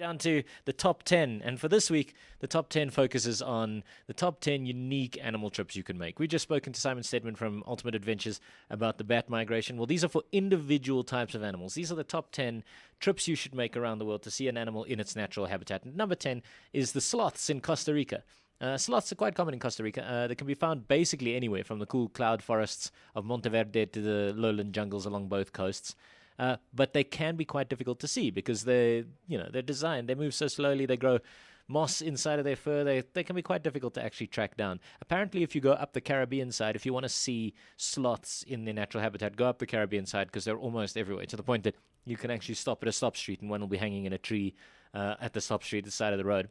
down to the top 10. And for this week, the top 10 focuses on the top 10 unique animal trips you can make. We just spoken to Simon Stedman from Ultimate Adventures about the bat migration. Well, these are for individual types of animals. These are the top 10 trips you should make around the world to see an animal in its natural habitat. And number 10 is the sloths in Costa Rica. Sloths are quite common in Costa Rica. They can be found basically anywhere, from the cool cloud forests of Monteverde to the lowland jungles along both coasts. But they can be quite difficult to see because they're designed. They move so slowly. They grow moss inside of their fur. They can be quite difficult to actually track down. Apparently, if you go up the Caribbean side, if you want to see sloths in their natural habitat, go up the Caribbean side because they're almost everywhere, to the point that you can actually stop at a stop street and one will be hanging in a tree at the stop street, the side of the road.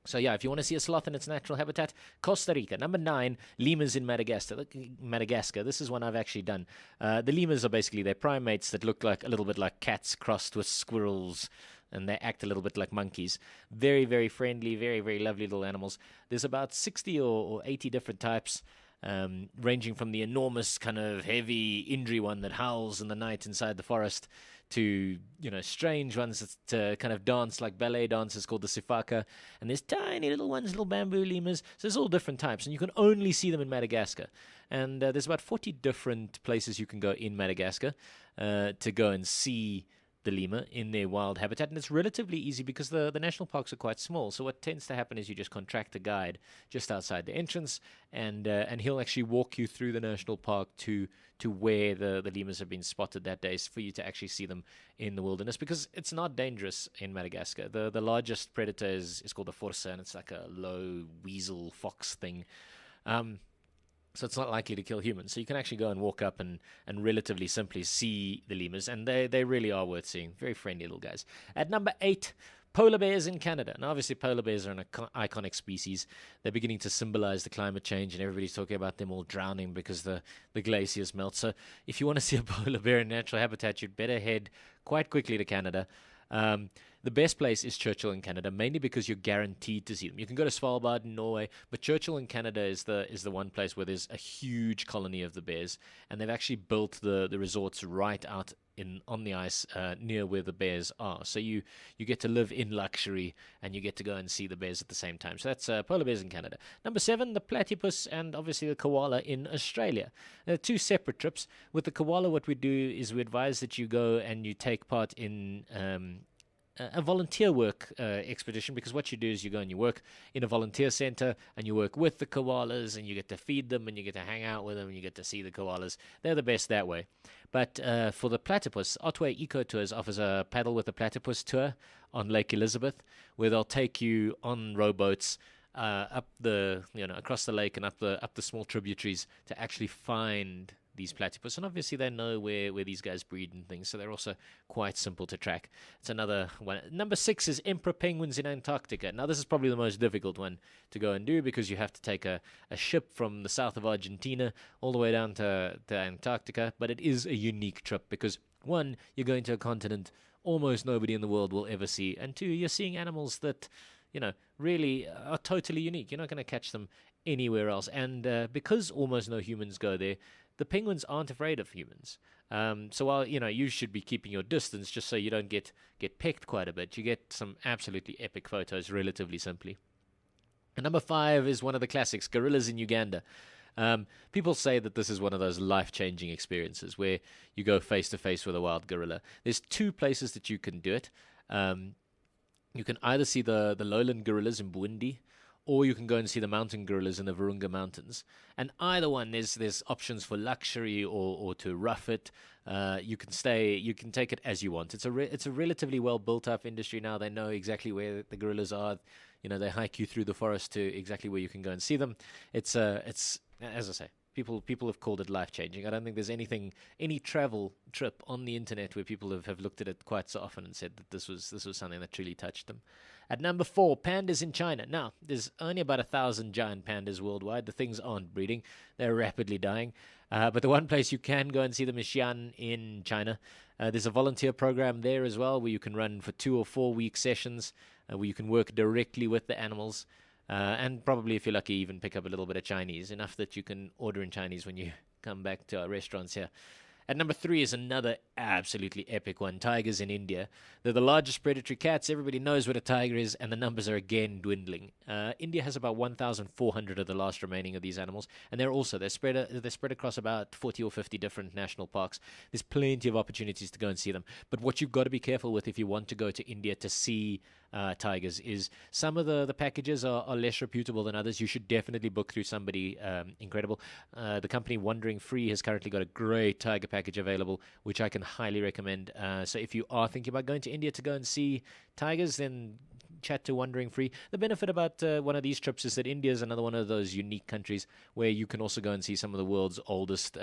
So yeah, if you want to see a sloth in its natural habitat, Costa Rica. Number 9, lemurs in Madagascar. Madagascar. This is one I've actually done. The lemurs are basically they're primates that look like a little bit like cats crossed with squirrels, and they act a little bit like monkeys. Very, very friendly, very, very lovely little animals. There's about 60 or 80 different types, ranging from the enormous kind of heavy Indri one that howls in the night inside the forest to, strange ones that kind of dance like ballet dancers called the sifaka. And there's tiny little ones, little bamboo lemurs. So there's all different types, and you can only see them in Madagascar. And there's about 40 different places you can go in Madagascar to go and see the lemur in their wild habitat, and it's relatively easy because the national parks are quite small. So what tends to happen is you just contract a guide just outside the entrance, and he'll actually walk you through the national park to where the lemurs have been spotted that day, for you to actually see them in the wilderness, because it's not dangerous in Madagascar. The largest predator is called the forsa, and it's like a low weasel fox thing. So it's not likely to kill humans. So you can actually go and walk up and relatively simply see the lemurs, and they really are worth seeing. Very friendly little guys. At number 8, polar bears in Canada. Now, obviously, polar bears are an iconic species. They're beginning to symbolize the climate change, and everybody's talking about them all drowning because the glaciers melt. So if you want to see a polar bear in natural habitat, you'd better head quite quickly to Canada. The best place is Churchill in Canada, mainly because you're guaranteed to see them. You can go to Svalbard in Norway, but Churchill in Canada is the one place where there's a huge colony of the bears, and they've actually built the resorts right out on the ice near where the bears are. So you get to live in luxury, and you get to go and see the bears at the same time. So that's polar bears in Canada. Number 7, the platypus and obviously the koala in Australia. There are 2 separate trips. With the koala, what we do is we advise that you go and you take part in a volunteer work expedition, because what you do is you go and you work in a volunteer center and you work with the koalas, and you get to feed them and you get to hang out with them and you get to see the koalas. They're the best that way. But for the platypus, Otway Eco Tours offers a paddle with a platypus tour on Lake Elizabeth, where they'll take you on rowboats up the across the lake and up the small tributaries to actually find these platypus, and obviously they know where these guys breed and things, so they're also quite simple to track. It's another one. Number 6 is emperor penguins in Antarctica. Now, this is probably the most difficult one to go and do, because you have to take a ship from the south of Argentina all the way down to Antarctica, but it is a unique trip because, 1, you're going to a continent almost nobody in the world will ever see, and 2, you're seeing animals that really are totally unique. You're not going to catch them anywhere else, and because almost no humans go there, the penguins aren't afraid of humans. So while you should be keeping your distance just so you don't get pecked quite a bit, you get some absolutely epic photos relatively simply. And number 5 is one of the classics, gorillas in Uganda. People say that this is one of those life-changing experiences where you go face-to-face with a wild gorilla. There's 2 places that you can do it. You can either see the lowland gorillas in Burundi, or you can go and see the mountain gorillas in the Virunga Mountains. And either one, there's options for luxury or to rough it. You can take it as you want. It's a relatively well built up industry now. They know exactly where the gorillas are. They hike you through the forest to exactly where you can go and see them. It's as I say, people have called it life changing. I don't think there's any travel trip on the internet where people have looked at it quite so often and said that this was something that truly touched them. At number 4, pandas in China. Now, there's only about 1,000 giant pandas worldwide. The things aren't breeding. They're rapidly dying. But the one place you can go and see them is Xi'an in China. There's a volunteer program there as well, where you can run for 2 or 4 week sessions, where you can work directly with the animals. And probably, if you're lucky, even pick up a little bit of Chinese, enough that you can order in Chinese when you come back to our restaurants here. At number 3 is another absolutely epic one, tigers in India. They're the largest predatory cats. Everybody knows what a tiger is, and the numbers are again dwindling. India has about 1,400 of the last remaining of these animals, and they're spread across about 40 or 50 different national parks. There's plenty of opportunities to go and see them. But what you've got to be careful with if you want to go to India to see tigers is some of the packages are less reputable than others. You should definitely book through somebody incredible. The company Wandering Free has currently got a great tiger package available, which I can highly recommend. So if you are thinking about going to India to go and see tigers, then chat to Wandering Free. The benefit about one of these trips is that India is another one of those unique countries where you can also go and see some of the world's oldest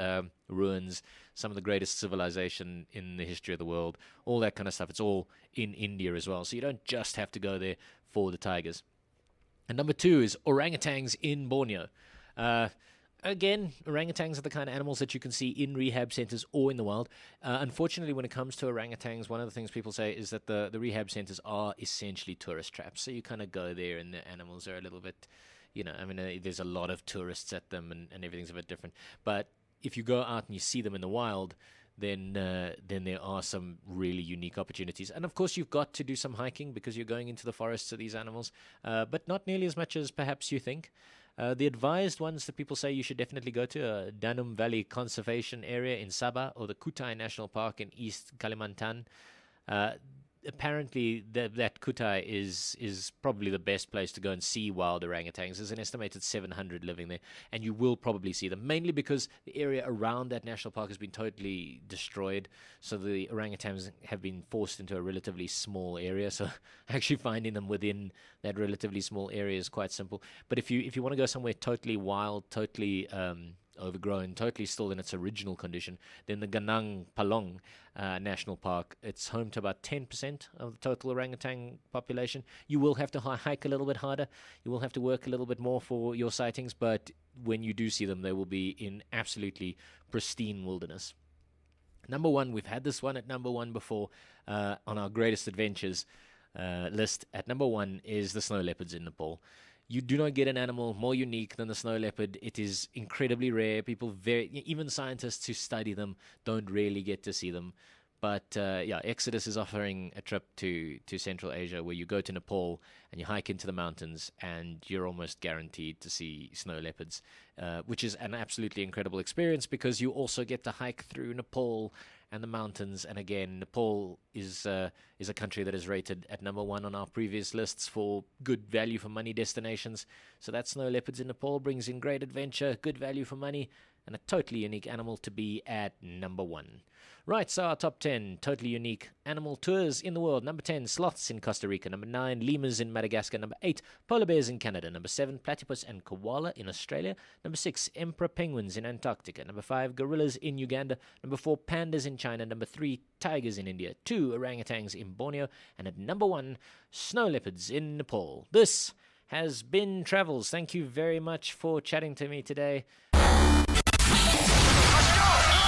ruins, some of the greatest civilization in the history of the world, all that kind of stuff. It's all in India as well. So you don't just have to go there for the tigers. And number 2 is orangutans in Borneo. Again, orangutans are the kind of animals that you can see in rehab centers or in the wild. Unfortunately, when it comes to orangutans, one of the things people say is that the rehab centers are essentially tourist traps. So you kind of go there and the animals are a little bit, there's a lot of tourists at them and everything's a bit different. But if you go out and you see them in the wild, then there are some really unique opportunities. And of course, you've got to do some hiking because you're going into the forests of these animals, but not nearly as much as perhaps you think. The advised ones that people say you should definitely go to Danum Valley Conservation Area in Sabah or the Kutai National Park in East Kalimantan. Apparently, that Kutai is probably the best place to go and see wild orangutans. There's an estimated 700 living there, and you will probably see them, mainly because the area around that national park has been totally destroyed, so the orangutans have been forced into a relatively small area, so actually finding them within that relatively small area is quite simple. But if you want to go somewhere totally wild, totally overgrown, totally still in its original condition, then the Ganang Palong National Park, it's home to about 10% of the total orangutan population. You will have to hike a little bit harder. You will have to work a little bit more for your sightings, but when you do see them, they will be in absolutely pristine wilderness. Number 1, we've had this one at number 1 before on our greatest adventures list. At number 1 is the snow leopards in Nepal. You do not get an animal more unique than the snow leopard. It is incredibly rare. Even scientists who study them don't really get to see them. But Exodus is offering a trip to Central Asia where you go to Nepal and you hike into the mountains and you're almost guaranteed to see snow leopards, which is an absolutely incredible experience because you also get to hike through Nepal and the mountains. And again, Nepal is a country that is rated at number 1 on our previous lists for good value for money destinations. So that snow leopards in Nepal brings in great adventure, good value for money, and a totally unique animal to be at number 1. Right, so our top 10 totally unique animal tours in the world. Number 10, sloths in Costa Rica. Number 9, lemurs in Madagascar. Number 8, polar bears in Canada. Number 7, platypus and koala in Australia. Number 6, emperor penguins in Antarctica. Number 5, gorillas in Uganda. Number 4, pandas in China. Number 3, tigers in India. 2, orangutans in Borneo. And at number 1, snow leopards in Nepal. This has been Travelz. Thank you very much for chatting to me today. Let's go!